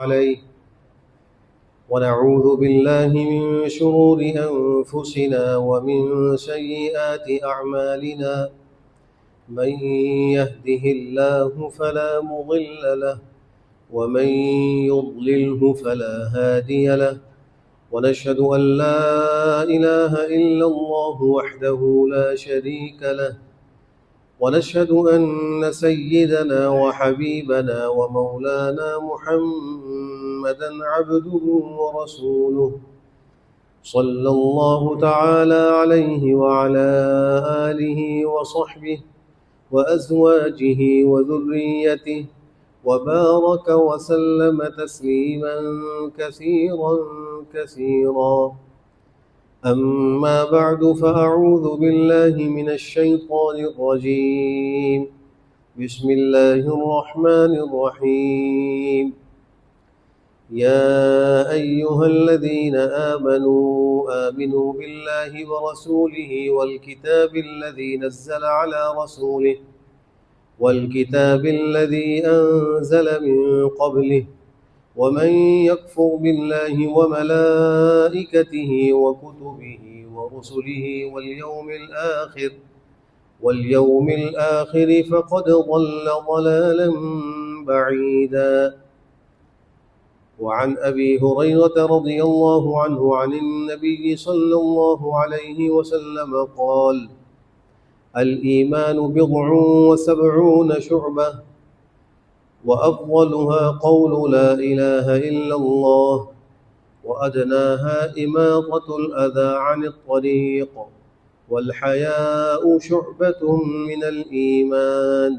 عليه ونعوذ بالله من شرور أنفسنا ومن سيئات أعمالنا من يهده الله فلا مضل له ومن يضلله فلا هادي له ونشهد أن لا إله إلا الله وحده لا شريك له ونشهد أن سيدنا وحبيبنا ومولانا محمدا عبده ورسوله صلى الله تعالى عليه وعلى آله وصحبه وأزواجه وذريته وبارك وسلم تسليما كثيرا كثيرا. أما بعد فأعوذ بالله من الشيطان الرجيم. بسم الله الرحمن الرحيم. يا أيها الذين آمنوا بالله ورسوله والكتاب الذي أنزل من قبله ومن يكفر بالله وملائكته وكتبه ورسله واليوم الآخر فقد ضل ضلالا بعيدا. وعن أبي هريرة رضي الله عنه عن النبي صلى الله عليه وسلم قال: الإيمان 70 شعبة وأفضلها قول لا إله إلا الله وأدناها إماطة الأذى عن الطريق والحياء شعبة من الإيمان.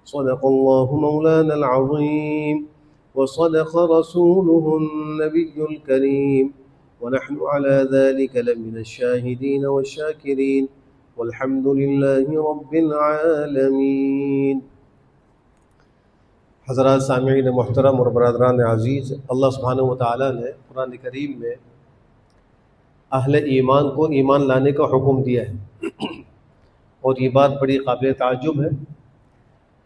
صدق الله مولانا العظيم وصدق رسوله النبي الكريم ونحن على ذلك لمن الشاهدين والشاكرين والحمد لله رب العالمين. حضرات سامعین محترم اور برادران عزیز، اللہ سبحانہ وتعالیٰ نے قرآن کریم میں اہل ایمان کو ایمان لانے کا حکم دیا ہے، اور یہ بات بڑی قابل تعجب ہے۔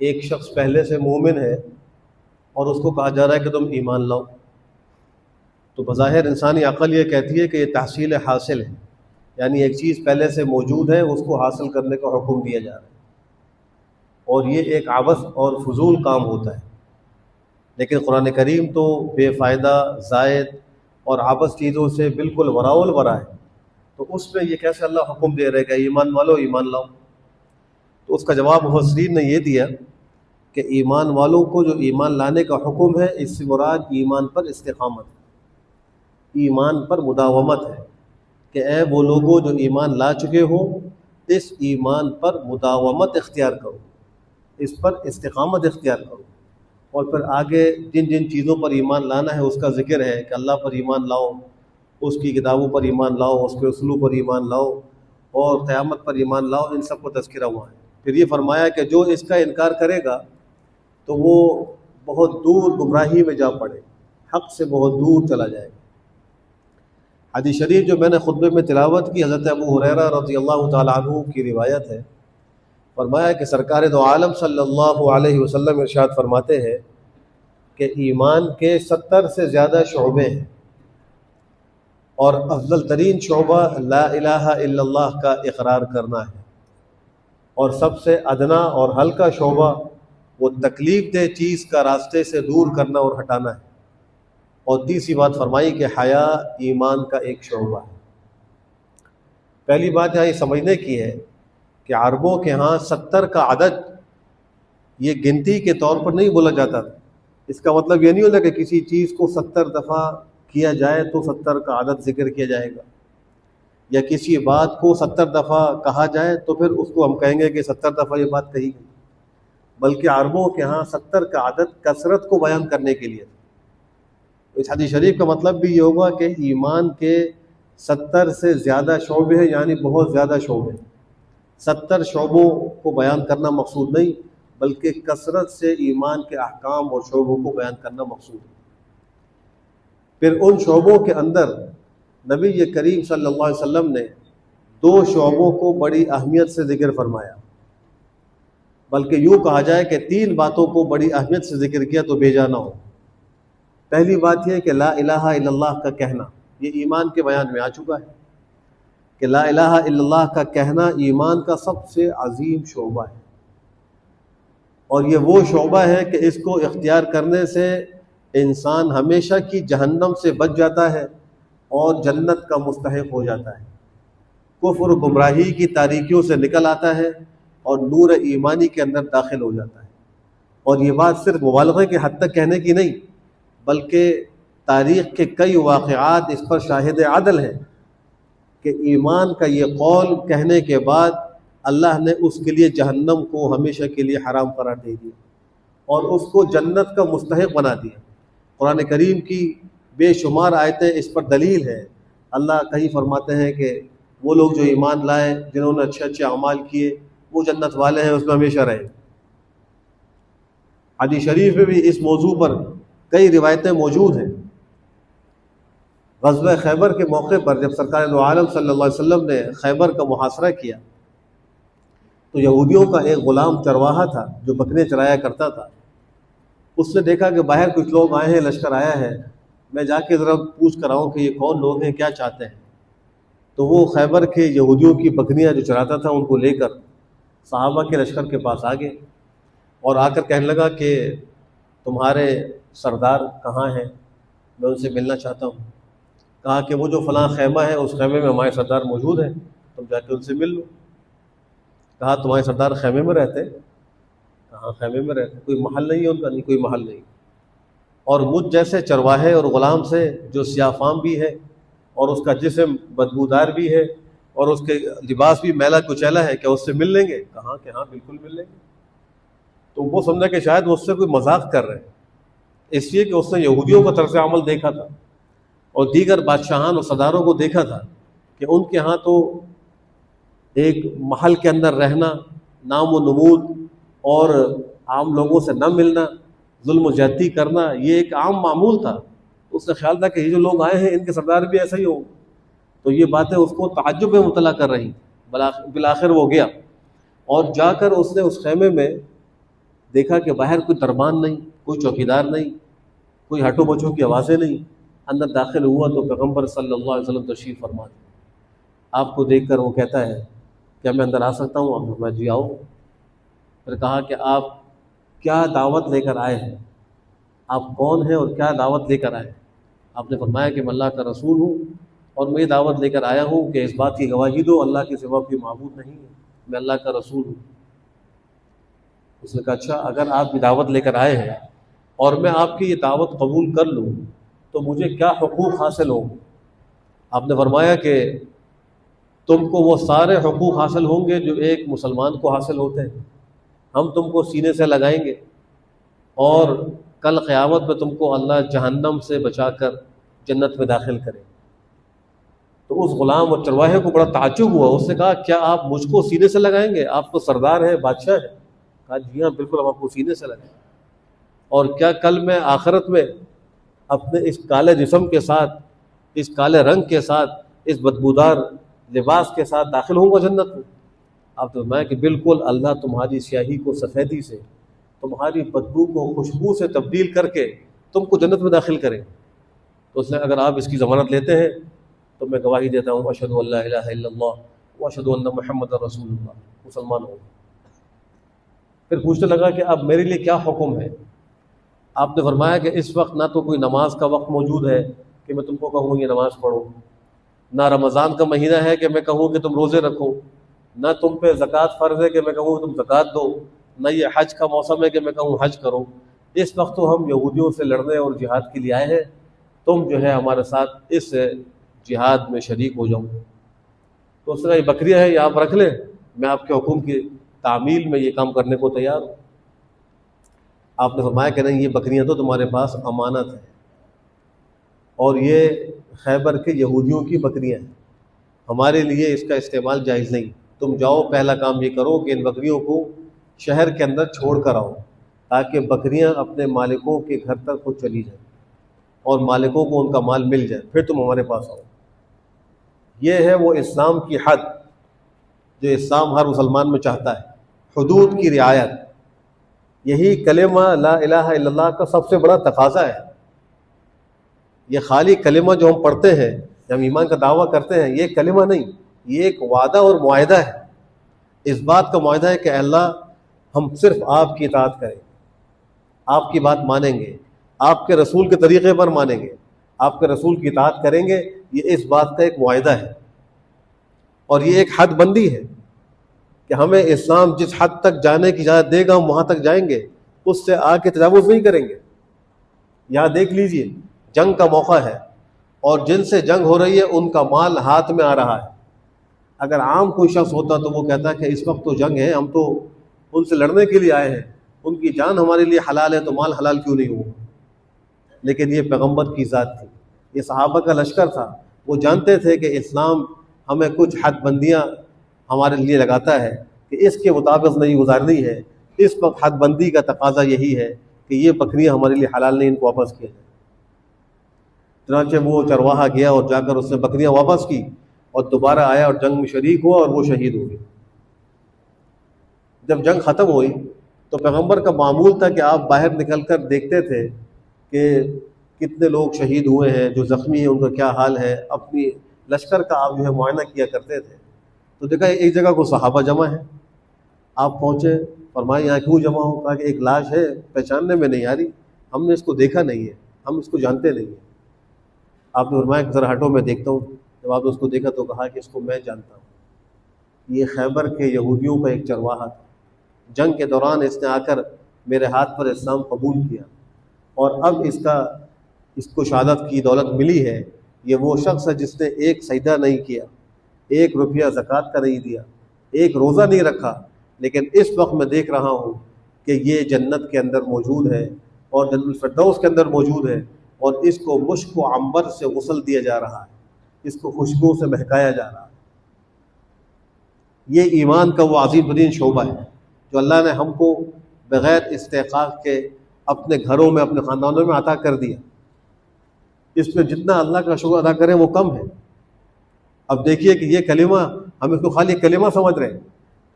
ایک شخص پہلے سے مومن ہے اور اس کو کہا جا رہا ہے کہ تم ایمان لاؤ، تو بظاہر انسانی عقل یہ کہتی ہے کہ یہ تحصیل حاصل ہے، یعنی ایک چیز پہلے سے موجود ہے، اس کو حاصل کرنے کا حکم دیا جا رہا ہے، اور یہ ایک عبث اور فضول کام ہوتا ہے۔ لیکن قرآن کریم تو بے فائدہ، زائد اور عبث چیزوں سے بالکل وراء الورا ہے، تو اس میں یہ کیسے اللہ حکم دے رہے کہ ایمان والو ایمان لاؤ؟ تو اس کا جواب مفسرین نے یہ دیا کہ ایمان والوں کو جو ایمان لانے کا حکم ہے، اس سے مراد ایمان پر استقامت، ایمان پر مداومت ہے، کہ اے وہ لوگوں جو ایمان لا چکے ہو، اس ایمان پر مداومت اختیار کرو، اس پر استقامت اختیار کرو۔ اور پھر آگے جن جن چیزوں پر ایمان لانا ہے اس کا ذکر ہے کہ اللہ پر ایمان لاؤ، اس کی کتابوں پر ایمان لاؤ، اس کے اصولوں پر ایمان لاؤ، اور قیامت پر ایمان لاؤ، ان سب کو تذکرہ ہوا ہے۔ پھر یہ فرمایا کہ جو اس کا انکار کرے گا تو وہ بہت دور گمراہی میں جا پڑے، حق سے بہت دور چلا جائے گا۔ حدیث شریف جو میں نے خطبے میں تلاوت کی، حضرت ابو ہریرہ رضی اللہ تعالی عنہ کی روایت ہے، فرمایا کہ سرکار دو عالم صلی اللہ علیہ وسلم ارشاد فرماتے ہیں کہ ایمان کے 70 سے زیادہ شعبے ہیں، اور افضل ترین شعبہ لا الہ الا اللہ کا اقرار کرنا ہے، اور سب سے ادنا اور ہلکا شعبہ وہ تکلیف دہ چیز کا راستے سے دور کرنا اور ہٹانا ہے، اور تیسری بات فرمائی کہ حیا ایمان کا ایک شعبہ ہے۔ پہلی بات یہاں یہ سمجھنے کی ہے کہ عربوں کے ہاں 70 کا عدد یہ گنتی کے طور پر نہیں بولا جاتا تھا۔ اس کا مطلب یہ نہیں ہوتا کہ کسی چیز کو 70 دفعہ کیا جائے تو 70 کا عدد ذکر کیا جائے گا، یا کسی بات کو 70 دفعہ کہا جائے تو پھر اس کو ہم کہیں گے کہ 70 دفعہ یہ بات کہی گئی، بلکہ عربوں کے ہاں 70 کا عدد کثرت کو بیان کرنے کے لیے تھا۔ اس حدیث شریف کا مطلب بھی یہ ہوگا کہ ایمان کے 70 سے زیادہ شعبے ہیں، یعنی بہت زیادہ شعبے ہیں۔ 70 شعبوں کو بیان کرنا مقصود نہیں، بلکہ کثرت سے ایمان کے احکام اور شعبوں کو بیان کرنا مقصود ہے۔ پھر ان شعبوں کے اندر نبی کریم صلی اللہ علیہ وسلم نے 2 شعبوں کو بڑی اہمیت سے ذکر فرمایا، بلکہ یوں کہا جائے کہ 3 باتوں کو بڑی اہمیت سے ذکر کیا تو بے جا نہ ہو۔ پہلی بات یہ ہے کہ لا الہ الا اللہ کا کہنا، یہ ایمان کے بیان میں آ چکا ہے کہ لا الہ الا اللہ کا کہنا ایمان کا سب سے عظیم شعبہ ہے، اور یہ وہ شعبہ ہے کہ اس کو اختیار کرنے سے انسان ہمیشہ کی جہنم سے بچ جاتا ہے اور جنت کا مستحق ہو جاتا ہے، کفر و گمراہی کی تاریکیوں سے نکل آتا ہے اور نور ایمانی کے اندر داخل ہو جاتا ہے۔ اور یہ بات صرف مبالغے کے حد تک کہنے کی نہیں، بلکہ تاریخ کے کئی واقعات اس پر شاہد عدل ہیں کہ ایمان کا یہ قول کہنے کے بعد اللہ نے اس کے لیے جہنم کو ہمیشہ کے لیے حرام قرار دے دیا اور اس کو جنت کا مستحق بنا دیا۔ قرآن کریم کی بے شمار آیتیں اس پر دلیل ہے۔ اللہ کہیں فرماتے ہیں کہ وہ لوگ جو ایمان لائے، جنہوں نے اچھے اچھے اعمال کیے، وہ جنت والے ہیں، اس میں ہمیشہ رہے۔ حدیث شریف میں بھی اس موضوع پر کئی روایتیں موجود ہیں۔ غزوہ خیبر کے موقع پر جب سرکار دو عالم صلی اللہ علیہ وسلم نے خیبر کا محاصرہ کیا تو یہودیوں کا ایک غلام چرواہا تھا جو بکریاں چرایا کرتا تھا۔ اس نے دیکھا کہ باہر کچھ لوگ آئے ہیں، لشکر آیا ہے، میں جا کے ذرا پوچھ کر آؤں کہ یہ کون لوگ ہیں، کیا چاہتے ہیں۔ تو وہ خیبر کے یہودیوں کی بکریاں جو چراتا تھا ان کو لے کر صحابہ کے لشکر کے پاس آ گئے اور آ کر کہنے لگا کہ تمہارے سردار کہاں ہیں، میں ان سے ملنا چاہتا ہوں۔ کہا کہ وہ جو فلاں خیمہ ہے اس خیمے میں ہمارے سردار موجود ہیں، تم جا کے ان سے مل لو۔ کہا تمہارے سردار خیمے میں رہتے؟ کہاں خیمے میں رہتے، کوئی محل نہیں ہے ان کا؟ نہیں، کوئی محل نہیں۔ اور مجھ جیسے چرواہے اور غلام سے جو سیاہ فام بھی ہے اور اس کا جسم بدبودار بھی ہے اور اس کے لباس بھی میلا کچیلا ہے، کیا اس سے مل لیں گے؟ کہا کہ ہاں بالکل مل لیں گے۔ تو وہ سمجھا کہ شاید مجھ سے کوئی مذاق کر رہے ہیں، اس لیے کہ اس نے یہودیوں کا طرز عمل دیکھا تھا اور دیگر بادشاہان اور سرداروں کو دیکھا تھا کہ ان کے ہاں تو ایک محل کے اندر رہنا، نام و نمود اور عام لوگوں سے نہ ملنا، ظلم و زیادتی کرنا، یہ ایک عام معمول تھا۔ اس نے خیال تھا کہ یہ جو لوگ آئے ہیں ان کے سردار بھی ایسا ہی ہوں۔ تو یہ باتیں اس کو تعجب میں مبتلا کر رہی۔ بالآخر وہ گیا اور جا کر اس نے اس خیمے میں دیکھا کہ باہر کوئی دربان نہیں، کوئی چوکیدار نہیں، کوئی ہٹو بچوں کی آوازیں نہیں۔ اندر داخل ہوا تو پیغمبر صلی اللہ علیہ وسلم تشریف فرما تھے۔ آپ کو دیکھ کر وہ کہتا ہے کیا میں اندر آ سکتا ہوں؟ آپ نے فرمایا جی آؤ۔ پھر کہا کہ آپ کیا دعوت لے کر آئے ہیں، آپ کون ہیں اور کیا دعوت لے کر آئے ہیں؟ آپ نے فرمایا کہ میں اللہ کا رسول ہوں اور میں یہ دعوت لے کر آیا ہوں کہ اس بات کی گواہی دو اللہ کے سوا کوئی معبود نہیں ہے، میں اللہ کا رسول ہوں۔ اس نے کہا اچھا، اگر آپ یہ دعوت لے کر آئے ہیں اور میں آپ کی یہ دعوت قبول کر لوں تو مجھے کیا حقوق حاصل ہوں؟ آپ نے فرمایا کہ تم کو وہ سارے حقوق حاصل ہوں گے جو ایک مسلمان کو حاصل ہوتے ہیں، ہم تم کو سینے سے لگائیں گے اور کل قیامت میں تم کو اللہ جہنم سے بچا کر جنت میں داخل کرے۔ تو اس غلام اور چرواہے کو بڑا تعجب ہوا، اس نے کہا کیا آپ مجھ کو سینے سے لگائیں گے؟ آپ تو سردار ہیں، بادشاہ ہیں۔ کہا جی ہاں بالکل، ہم آپ کو سینے سے لگائیں۔ اور کیا کل میں آخرت میں اپنے اس کالے جسم کے ساتھ، اس کالے رنگ کے ساتھ، اس بدبودار لباس کے ساتھ داخل ہوں گا جنت میں؟ آپ نے فرمایا کہ بالکل، اللہ تمہاری سیاہی کو سفیدی سے، تمہاری بدبو کو خوشبو سے تبدیل کر کے تم کو جنت میں داخل کرے۔ تو اس نے اگر آپ اس کی ضمانت لیتے ہیں تو میں گواہی دیتا ہوں اشہد ان لا الہ الا اللہ واشہد ان محمد رسول اللہ، مسلمان ہوں۔ پھر پوچھنے لگا کہ اب میرے لیے کیا حکم ہے؟ آپ نے فرمایا کہ اس وقت نہ تو کوئی نماز کا وقت موجود ہے کہ میں تم کو کہوں یہ نماز پڑھو، نہ رمضان کا مہینہ ہے کہ میں کہوں کہ تم روزے رکھو، نہ تم پہ زکوٰۃ فرض ہے کہ میں کہوں تم زکوٰۃ دو، نہ یہ حج کا موسم ہے کہ میں کہوں حج کرو۔ اس وقت تو ہم یہودیوں سے لڑنے اور جہاد کے لیے آئے ہیں، تم جو ہے ہمارے ساتھ اس جہاد میں شریک ہو جاؤ۔ تو اس نے یہ بکریاں ہیں، یہ آپ رکھ لیں، میں آپ کے حکم کی تعمیل میں یہ کام کرنے کو تیار ہوں۔ آپ نے فرمایا کہ نہیں، یہ بکریاں تو تمہارے پاس امانت ہے اور یہ خیبر کے یہودیوں کی بکریاں ہیں، ہمارے لیے اس کا استعمال جائز نہیں۔ تم جاؤ، پہلا کام یہ کرو کہ ان بکریوں کو شہر کے اندر چھوڑ کر آؤ تاکہ بکریاں اپنے مالکوں کے گھر تک خود چلی جائیں اور مالکوں کو ان کا مال مل جائے، پھر تم ہمارے پاس آؤ۔ یہ ہے وہ اسلام کی حد جو اسلام ہر مسلمان میں چاہتا ہے، حدود کی رعایت۔ یہی کلمہ لا الہ الا اللہ کا سب سے بڑا تقاضا ہے یہ خالی کلمہ جو ہم پڑھتے ہیں، جب ہم ایمان کا دعویٰ کرتے ہیں، یہ کلمہ نہیں، یہ ایک وعدہ اور معاہدہ ہے. اس بات کا معاہدہ ہے کہ اے اللہ ہم صرف آپ کی اطاعت کریں، آپ کی بات مانیں گے، آپ کے رسول کے طریقے پر مانیں گے، آپ کے رسول کی اطاعت کریں گے. یہ اس بات کا ایک معاہدہ ہے، اور یہ ایک حد بندی ہے کہ ہمیں اسلام جس حد تک جانے کی اجازت دے گا ہم وہاں تک جائیں گے، اس سے آگے تجاوز نہیں کریں گے. یہاں دیکھ لیجئے جنگ کا موقع ہے، اور جن سے جنگ ہو رہی ہے ان کا مال ہاتھ میں آ رہا ہے. اگر عام کوئی شخص ہوتا تو وہ کہتا کہ اس وقت تو جنگ ہے، ہم تو ان سے لڑنے کے لیے آئے ہیں، ان کی جان ہمارے لیے حلال ہے تو مال حلال کیوں نہیں ہوا. لیکن یہ پیغمبر کی ذات تھی، یہ صحابہ کا لشکر تھا. وہ جانتے تھے کہ اسلام ہمیں کچھ حد بندیاں ہمارے لیے لگاتا ہے کہ اس کے مطابق نہیں گزارنی ہے. اس وقت حد بندی کا تقاضا یہی ہے کہ یہ بکریاں ہمارے لیے حلال نہیں، ان کو واپس کیا جائے. چنانچہ وہ چرواہا گیا اور جا کر اس نے بکریاں واپس کی، اور دوبارہ آیا اور جنگ میں شریک ہوا اور وہ شہید ہو گئے. جب جنگ ختم ہوئی تو پیغمبر کا معمول تھا کہ آپ باہر نکل کر دیکھتے تھے کہ کتنے لوگ شہید ہوئے ہیں، جو زخمی ہیں ان کا کیا حال ہے. اپنی لشکر کا آپ جو ہے معائنہ کیا کرتے تھے. تو دیکھا ایک جگہ کو صحابہ جمع ہیں، آپ پہنچے، فرمایا یہاں کیوں جمع ہو؟ کہا کہ ایک لاش ہے، پہچاننے میں نہیں آ رہی، ہم نے اس کو دیکھا نہیں ہے، ہم اس کو جانتے نہیں ہیں. آپ نے فرمایا ذرا ہٹو میں دیکھتا ہوں. جب آپ نے اس کو دیکھا تو کہا کہ اس کو میں جانتا ہوں، یہ خیبر کے یہودیوں کا ایک چرواہا تھا. جنگ کے دوران اس نے آ کر میرے ہاتھ پر اسلام قبول کیا، اور اب اس کو شہادت کی دولت ملی ہے. یہ وہ شخص ہے جس نے ایک سجدہ نہیں کیا، 1 روپیہ زکوٰۃ کا نہیں دیا، ایک روزہ نہیں رکھا، لیکن اس وقت میں دیکھ رہا ہوں کہ یہ جنت کے اندر موجود ہے اور جنت الفردوس کے اندر موجود ہے، اور اس کو مشک و عنبر سے غسل دیا جا رہا ہے، اس کو خوشبو سے مہکایا جا رہا ہے. یہ ایمان کا وہ عظیم ترین شعبہ ہے جو اللہ نے ہم کو بغیر استحقاق کے اپنے گھروں میں، اپنے خاندانوں میں عطا کر دیا. اس میں جتنا اللہ کا شکر ادا کریں وہ کم ہے. اب دیکھیے کہ یہ کلمہ، ہم اس کو خالی کلمہ سمجھ رہے ہیں.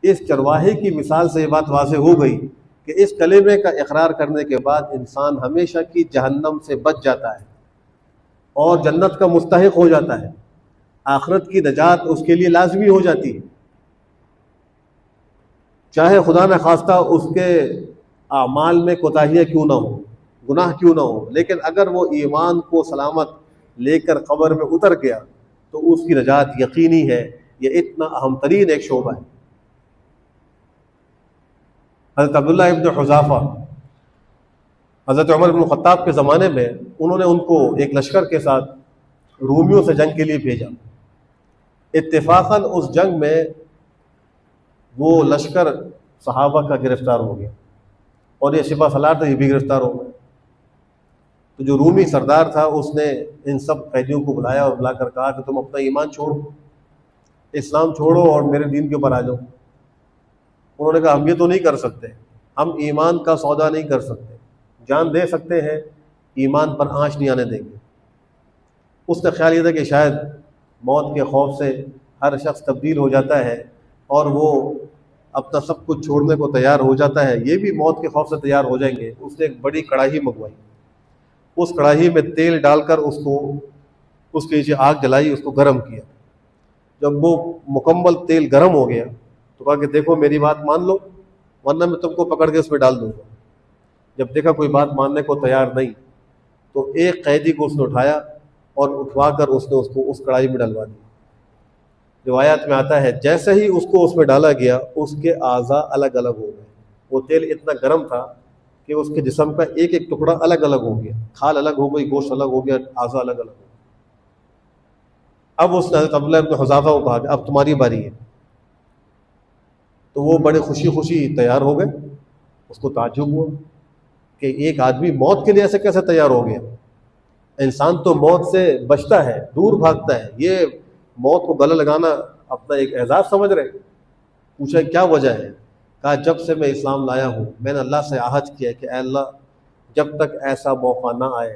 اس چرواہے کی مثال سے یہ بات واضح ہو گئی کہ اس کلمے کا اقرار کرنے کے بعد انسان ہمیشہ کی جہنم سے بچ جاتا ہے اور جنت کا مستحق ہو جاتا ہے. آخرت کی نجات اس کے لیے لازمی ہو جاتی ہے، چاہے خدا نہ خواستہ اس کے اعمال میں کوتاہیاں کیوں نہ ہو، گناہ کیوں نہ ہو. لیکن اگر وہ ایمان کو سلامت لے کر قبر میں اتر گیا تو اس کی نجات یقینی ہے. یہ اتنا اہم ترین ایک شعبہ ہے. حضرت عبداللہ ابن حذافہ حضرت عمر بن خطاب کے زمانے میں انہوں نے ان کو ایک لشکر کے ساتھ رومیوں سے جنگ کے لیے بھیجا. اتفاقاً اس جنگ میں وہ لشکر صحابہ کا گرفتار ہو گیا، اور یہ سپہ سالار تھا، یہ بھی گرفتار ہو گئے. تو جو رومی سردار تھا اس نے ان سب قیدیوں کو بلایا اور بلا کر کہا کہ تم اپنا ایمان چھوڑو، اسلام چھوڑو اور میرے دین کے اوپر آ جاؤ. انہوں نے کہا ہم یہ تو نہیں کر سکتے، ہم ایمان کا سودا نہیں کر سکتے، جان دے سکتے ہیں، ایمان پر آنچ نہیں آنے دیں گے. اس کا خیال یہ تھا کہ شاید موت کے خوف سے ہر شخص تبدیل ہو جاتا ہے اور وہ اپنا سب کچھ چھوڑنے کو تیار ہو جاتا ہے، یہ بھی موت کے خوف سے تیار ہو جائیں گے. اس نے ایک بڑی کڑاہی منگوائی، اس کڑاہی میں تیل ڈال کر اس کے نیچے آگ جلائی، اس کو گرم کیا. جب وہ مکمل تیل گرم ہو گیا تو کہا کہ دیکھو میری بات مان لو ورنہ میں تم کو پکڑ کے اس میں ڈال دوں گا. جب دیکھا کوئی بات ماننے کو تیار نہیں تو ایک قیدی کو اس نے اٹھایا اور اٹھوا کر اس نے اس کو اس کڑاہی میں ڈلوا دیا. روایات میں آتا ہے جیسے ہی اس کو اس میں ڈالا گیا اس کے اعضاء الگ الگ ہو گئے. وہ تیل اتنا گرم تھا کہ اس کے جسم کا ایک ایک ٹکڑا الگ الگ ہو گیا، کھال الگ ہو گئی، گوشت الگ ہو گیا، اعضاء الگ الگ ہو گئے. اب اس نے حضرت عبداللہ بن حذافہ کو کہا کہ اب تمہاری باری ہے. تو وہ بڑے خوشی خوشی تیار ہو گئے. اس کو تعجب ہوا کہ ایک آدمی موت کے لیے ایسے کیسے تیار ہو گیا. انسان تو موت سے بچتا ہے، دور بھاگتا ہے، یہ موت کو گلے لگانا اپنا ایک اعزاز سمجھ رہے. پوچھا کیا وجہ ہے؟ کہا جب سے میں اسلام لایا ہوں میں نے اللہ سے عہد کیا کہ اے اللہ جب تک ایسا موقع نہ آئے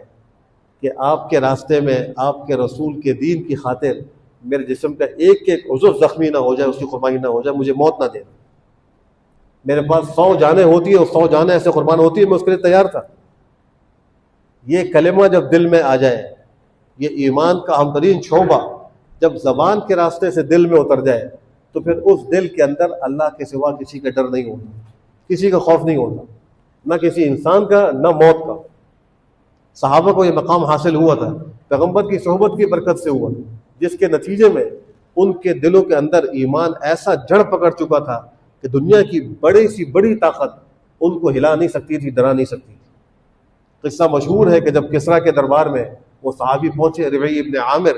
کہ آپ کے راستے میں آپ کے رسول کے دین کی خاطر میرے جسم کا ایک ایک عضو زخمی نہ ہو جائے، اس کی قربانی نہ ہو جائے، مجھے موت نہ دینا. میرے پاس 100 جانیں ہوتی ہیں اور 100 جانیں ایسے قربان ہوتی ہیں، میں اس کے لیے تیار تھا. یہ کلمہ جب دل میں آ جائے یہ ایمان کا اہم ترین شعبہ جب زبان کے راستے سے دل میں اتر جائے تو پھر اس دل کے اندر اللہ کے سوا کسی کا ڈر نہیں ہوتا، کسی کا خوف نہیں ہوتا، نہ کسی انسان کا نہ موت کا۔ صحابہ کو یہ مقام حاصل ہوا تھا، پیغمبر کی صحبت کی برکت سے ہوا تھا، جس کے نتیجے میں ان کے دلوں کے اندر ایمان ایسا جڑ پکڑ چکا تھا کہ دنیا کی بڑی سی بڑی طاقت ان کو ہلا نہیں سکتی تھی، ڈرا نہیں سکتی تھی۔ قصہ مشہور ہے کہ جب کسریٰ کے دربار میں وہ صحابی پہنچے، ربعی ابن عامر،